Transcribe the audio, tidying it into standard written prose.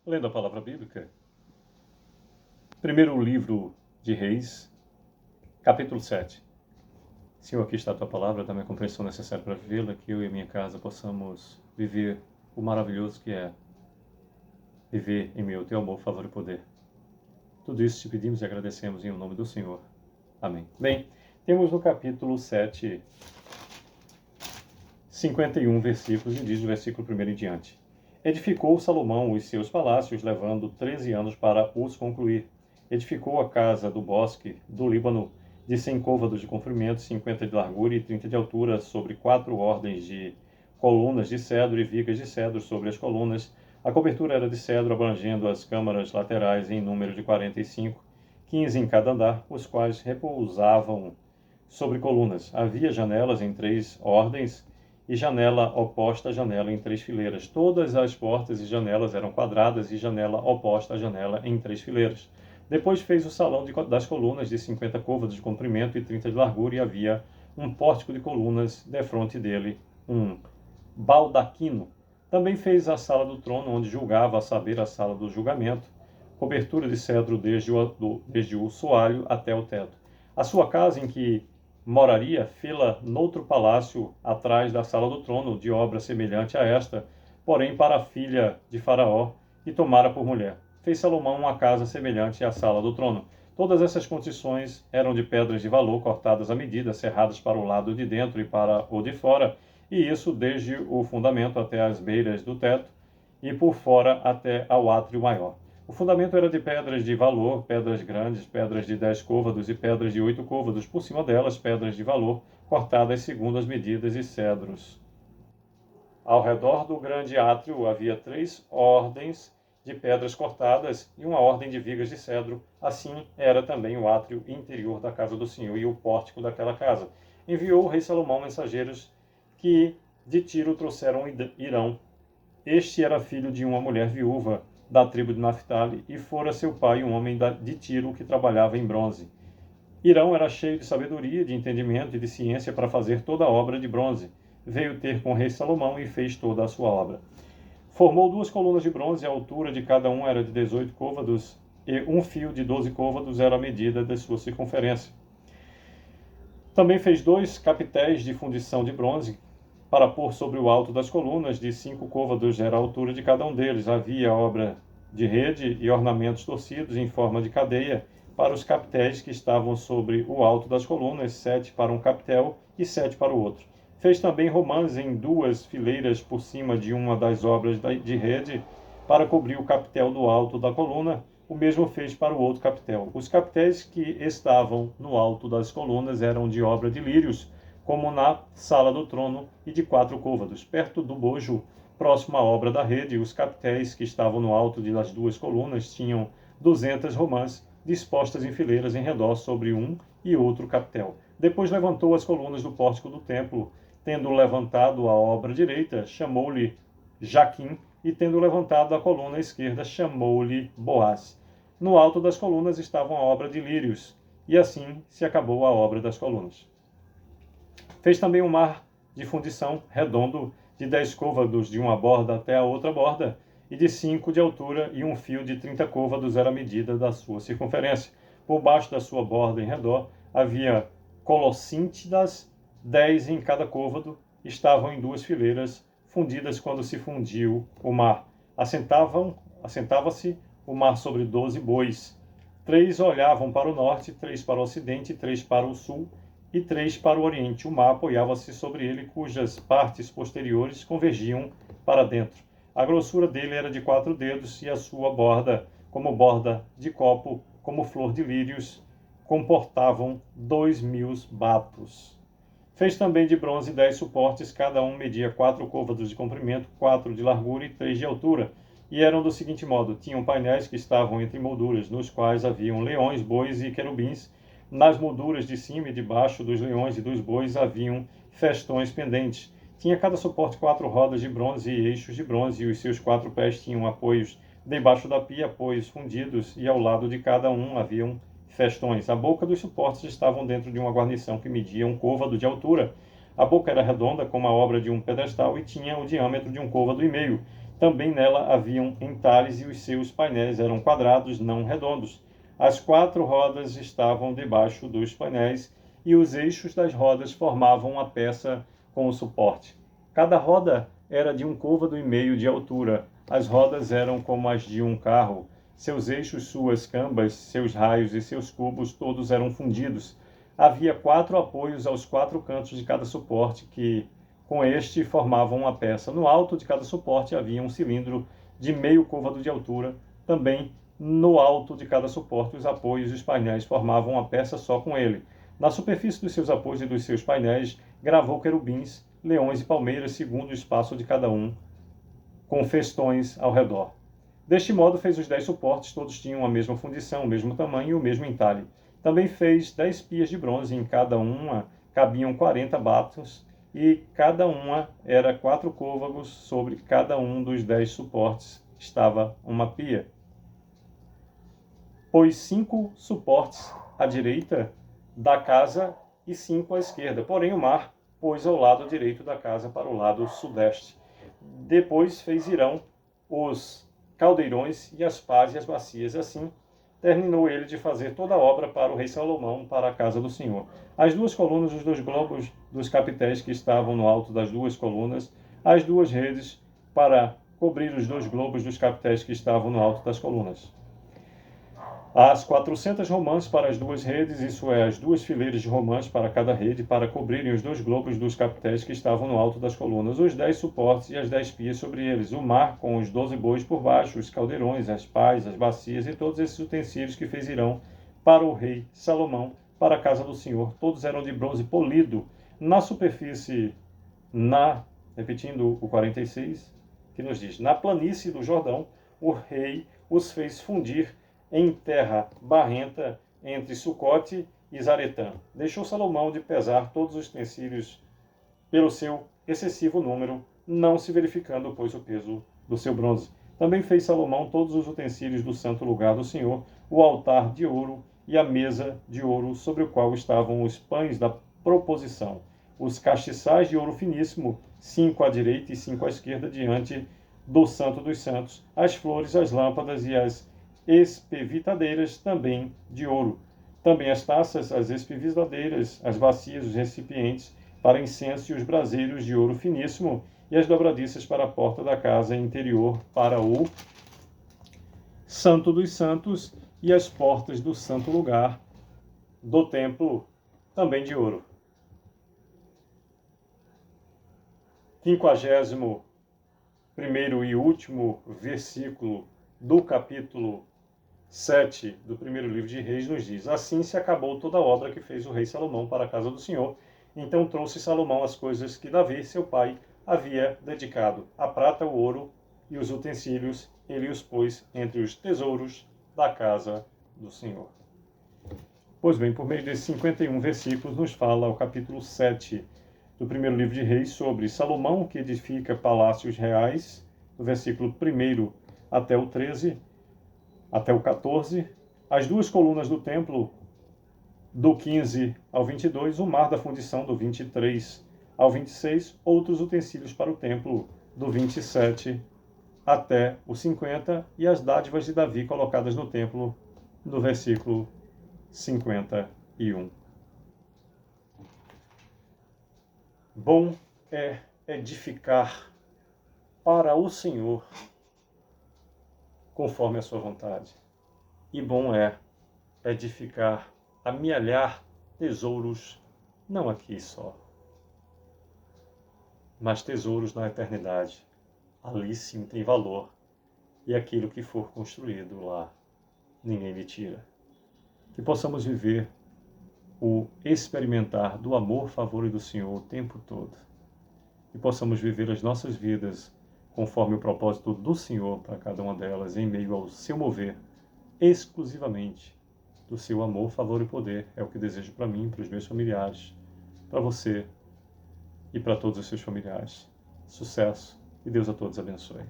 Lendo a palavra bíblica, primeiro livro de Reis, capítulo 7. Senhor, aqui está a tua palavra, dá-me a compreensão necessária para vivê-la, que eu e a minha casa possamos viver o maravilhoso que é viver em meio ao teu amor, favor e poder. Tudo isso te pedimos e agradecemos em nome do Senhor. Amém. Bem, temos no capítulo 7, 51 versículos, e diz o versículo 1 em diante. Edificou Salomão os seus palácios, levando 13 anos para os concluir. Edificou a casa do bosque do Líbano, de 100 côvados de comprimento, 50 de largura e 30 de altura, sobre 4 ordens de colunas de cedro e vigas de cedro sobre as colunas. A cobertura era de cedro, abrangendo as câmaras laterais em número de 45, 15 em cada andar, os quais repousavam sobre colunas. Havia janelas em 3 ordens, e janela oposta à janela em 3 fileiras. Todas as portas e janelas eram quadradas, e janela oposta à janela em 3 fileiras. Depois fez o salão das colunas, de 50 côvados de comprimento e 30 de largura, e havia um pórtico de colunas defronte dele, um baldaquino. Também fez a sala do trono, onde julgava, a saber, a sala do julgamento, cobertura de cedro desde o soalho até o teto. A sua casa, em que moraria, fê-la noutro palácio, atrás da sala do trono, de obra semelhante a esta, porém para a filha de Faraó, e tomara por mulher. Fez Salomão uma casa semelhante à sala do trono. Todas essas construções eram de pedras de valor, cortadas à medida, serradas para o lado de dentro e para o de fora, e isso desde o fundamento até as beiras do teto, e por fora até ao átrio maior. O fundamento era de pedras de valor, pedras grandes, pedras de 10 côvados e pedras de 8 côvados, por cima delas pedras de valor, cortadas segundo as medidas e cedros. Ao redor do grande átrio havia 3 ordens de pedras cortadas e uma ordem de vigas de cedro. Assim era também o átrio interior da casa do Senhor e o pórtico daquela casa. Enviou o rei Salomão mensageiros que de Tiro trouxeram Irão. Este era filho de uma mulher viúva da tribo de Naphtali, e fora seu pai um homem de Tiro que trabalhava em bronze. Irão era cheio de sabedoria, de entendimento e de ciência para fazer toda a obra de bronze. Veio ter com o rei Salomão e fez toda a sua obra. Formou 2 colunas de bronze, a altura de cada uma era de 18 côvados, e um fio de 12 côvados era a medida de sua circunferência. Também fez 2 capitéis de fundição de bronze, para pôr sobre o alto das colunas, de 5 côvados era a altura de cada um deles. Havia obra de rede e ornamentos torcidos em forma de cadeia para os capitéis que estavam sobre o alto das colunas, 7 para um capitel e 7 para o outro. Fez também romãs em 2 fileiras por cima de uma das obras de rede, para cobrir o capitel do alto da coluna. O mesmo fez para o outro capitel. Os capitéis que estavam no alto das colunas eram de obra de lírios, como na sala do trono, e de 4 côvados. Perto do bojo, próximo à obra da rede, os capitéis que estavam no alto das 2 colunas tinham 200 romãs, dispostas em fileiras em redor sobre um e outro capitel. Depois levantou as colunas do pórtico do templo. Tendo levantado a obra direita, chamou-lhe Jaquim, e tendo levantado a coluna esquerda, chamou-lhe Boaz. No alto das colunas estavam a obra de lírios, e assim se acabou a obra das colunas. Fez também um mar de fundição redondo, de 10 côvados de uma borda até a outra borda, e de 5 de altura, e um fio de 30 côvados era a medida da sua circunferência. Por baixo da sua borda em redor havia colossíntidas, 10 em cada côvado, estavam em 2 fileiras, fundidas quando se fundiu o mar. Assentava-se o mar sobre 12 bois. 3 olhavam para o norte, 3 para o ocidente, 3 para o sul, e 3 para o oriente. O mar apoiava-se sobre ele, cujas partes posteriores convergiam para dentro. A grossura dele era de 4 dedos, e a sua borda, como borda de copo, como flor de lírios, comportavam 2.000 batos. Fez também de bronze 10 suportes, cada um media 4 côvados de comprimento, 4 de largura e 3 de altura, e eram do seguinte modo: tinham painéis que estavam entre molduras, nos quais haviam leões, bois e querubins. Nas molduras de cima e de baixo dos leões e dos bois haviam festões pendentes. Tinha cada suporte 4 rodas de bronze e eixos de bronze, e os seus 4 pés tinham apoios debaixo da pia, apoios fundidos, e ao lado de cada um haviam festões. A boca dos suportes estavam dentro de uma guarnição que media 1 côvado de altura. A boca era redonda, como a obra de um pedestal, e tinha o diâmetro de 1 côvado e meio. Também nela haviam entalhes e os seus painéis eram quadrados, não redondos. As 4 rodas estavam debaixo dos painéis e os eixos das rodas formavam uma peça com o suporte. Cada roda era de 1,5 côvados de altura. As rodas eram como as de um carro. Seus eixos, suas cambas, seus raios e seus cubos todos eram fundidos. Havia 4 apoios aos 4 cantos de cada suporte que, com este, formavam uma peça. No alto de cada suporte havia um cilindro de 0,5 côvado de altura. Também no alto de cada suporte, os apoios e os painéis formavam uma peça só com ele. Na superfície dos seus apoios e dos seus painéis, gravou querubins, leões e palmeiras, segundo o espaço de cada um, com festões ao redor. Deste modo fez os 10 suportes, todos tinham a mesma fundição, o mesmo tamanho e o mesmo entalhe. Também fez 10 pias de bronze, em cada uma cabiam 40 batos, e cada uma era 4 côvagos, sobre cada um dos 10 suportes estava uma pia. Pôs 5 suportes à direita da casa e 5 à esquerda, porém o mar pôs ao lado direito da casa para o lado sudeste. Depois fez Irão os caldeirões e as pás e as bacias. Assim terminou ele de fazer toda a obra para o rei Salomão, para a casa do Senhor. As 2 colunas, os 2 globos dos capitéis que estavam no alto das 2 colunas, as 2 redes para cobrir os 2 globos dos capitéis que estavam no alto das colunas. As 400 romãs para as 2 redes, isso é, as 2 fileiras de romãs para cada rede, para cobrirem os 2 globos dos capitéis que estavam no alto das colunas, os 10 suportes e as 10 pias sobre eles, o mar com os 12 bois por baixo, os caldeirões, as pás, as bacias e todos esses utensílios que fez Irão para o rei Salomão, para a casa do Senhor. Todos eram de bronze polido. Na superfície, repetindo o 46, que nos diz, na planície do Jordão, o rei os fez fundir em terra barrenta entre Sucote e Zaretã. Deixou Salomão de pesar todos os utensílios pelo seu excessivo número, não se verificando, pois, o peso do seu bronze. Também fez Salomão todos os utensílios do santo lugar do Senhor, o altar de ouro e a mesa de ouro sobre o qual estavam os pães da proposição, os castiçais de ouro finíssimo, 5 à direita e 5 à esquerda, diante do santo dos santos, as flores, as lâmpadas e as espevitadeiras também de ouro. Também as taças, as espevitadeiras, as bacias, os recipientes para incenso e os braseiros de ouro finíssimo e as dobradiças para a porta da casa interior para o Santo dos Santos e as portas do santo lugar do templo também de ouro. 51º e último versículo do capítulo 7 do primeiro livro de Reis nos diz: assim se acabou toda a obra que fez o rei Salomão para a casa do Senhor. Então trouxe Salomão as coisas que Davi, seu pai, havia dedicado, a prata, o ouro e os utensílios, ele os pôs entre os tesouros da casa do Senhor. Pois bem, por meio desses 51 versículos, nos fala o capítulo 7 do primeiro livro de Reis sobre Salomão, que edifica palácios reais, do versículo 1 até o 13, até o 14, as 2 colunas do templo, do 15 ao 22, o mar da fundição, do 23 ao 26, outros utensílios para o templo, do 27 até o 50, e as dádivas de Davi colocadas no templo, do versículo 51. Bom é edificar para o Senhor conforme a sua vontade. E bom é edificar, amealhar tesouros, não aqui só, mas tesouros na eternidade. Ali sim tem valor, e aquilo que for construído lá, ninguém lhe tira. Que possamos viver o experimentar do amor, favor e do Senhor o tempo todo. Que possamos viver as nossas vidas conforme o propósito do Senhor para cada uma delas, em meio ao seu mover, exclusivamente do seu amor, favor e poder. É o que desejo para mim, para os meus familiares, para você e para todos os seus familiares. Sucesso e Deus a todos abençoe.